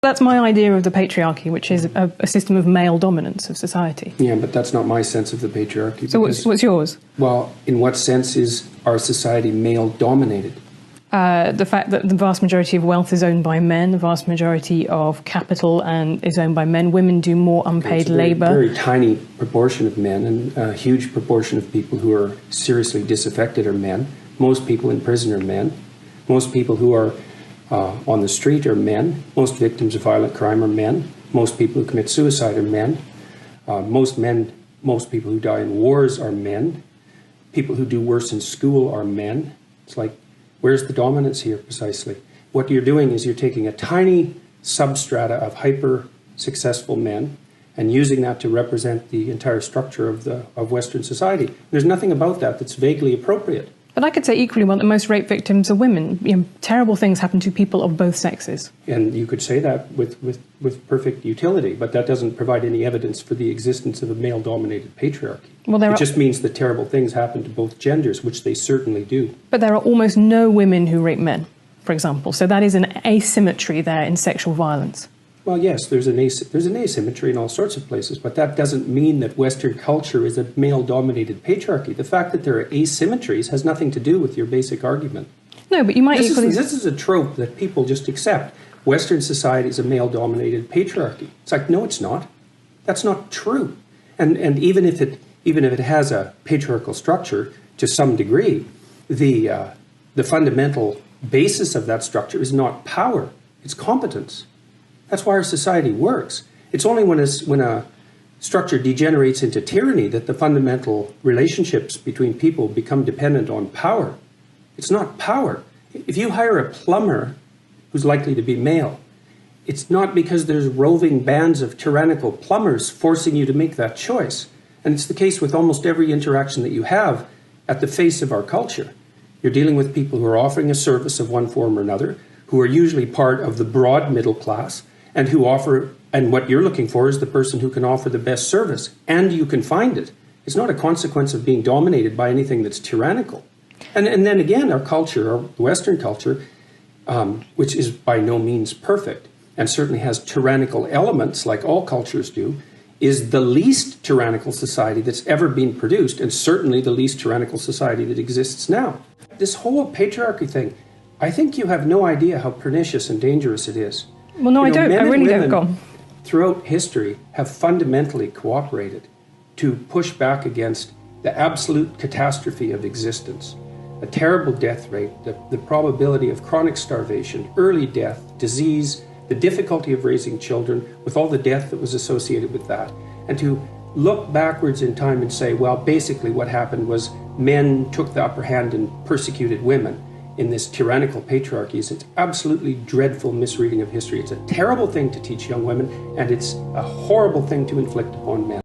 That's my idea of the patriarchy, which is a system of male dominance of society. Yeah, but that's not my sense of the patriarchy. So what's yours? Well, in what sense is our society male-dominated? The fact that the vast majority of wealth is owned by men, the vast majority of capital is owned by men. Women do more unpaid labour. Very tiny proportion of men, and a huge proportion of people who are seriously disaffected are men. Most people in prison are men. Most people who are on the street are men. Most victims of violent crime are men. Most people who commit suicide are men. Most people who die in wars are men. People who do worse in school are men. It's like, where's the dominance here precisely? What you're doing is you're taking a tiny substrata of hyper-successful men and using that to represent the entire structure of Western society. There's nothing about that that's vaguely appropriate. But I could say equally well that most rape victims are women. Terrible things happen to people of both sexes. And you could say that with perfect utility, but that doesn't provide any evidence for the existence of a male-dominated patriarchy. Well, it just means that terrible things happen to both genders, which they certainly do. But there are almost no women who rape men, for example. So that is an asymmetry there in sexual violence. Well, yes, there's an asymmetry in all sorts of places, but that doesn't mean that Western culture is a male-dominated patriarchy. The fact that there are asymmetries has nothing to do with your basic argument. No, but you might equally... This is a trope that people just accept. Western society is a male-dominated patriarchy. It's like, no, it's not. That's not true. And even if it has a patriarchal structure to some degree, the fundamental basis of that structure is not power, it's competence. That's why our society works. It's only when a structure degenerates into tyranny that the fundamental relationships between people become dependent on power. It's not power. If you hire a plumber who's likely to be male, it's not because there's roving bands of tyrannical plumbers forcing you to make that choice. And it's the case with almost every interaction that you have at the face of our culture. You're dealing with people who are offering a service of one form or another, who are usually part of the broad middle class, and what you're looking for is the person who can offer the best service, and you can find it. It's not a consequence of being dominated by anything that's tyrannical. And then again, our culture, our Western culture, which is by no means perfect, and certainly has tyrannical elements like all cultures do, is the least tyrannical society that's ever been produced, and certainly the least tyrannical society that exists now. This whole patriarchy thing, I think you have no idea how pernicious and dangerous it is. Well, no, I don't. I really don't. Go on. Throughout history have fundamentally cooperated to push back against the absolute catastrophe of existence. A terrible death rate, the probability of chronic starvation, early death, disease, the difficulty of raising children with all the death that was associated with that. And to look backwards in time and say, well, basically what happened was men took the upper hand and persecuted women in this tyrannical patriarchy. It's absolutely dreadful misreading of history. It's a terrible thing to teach young women, and it's a horrible thing to inflict upon men.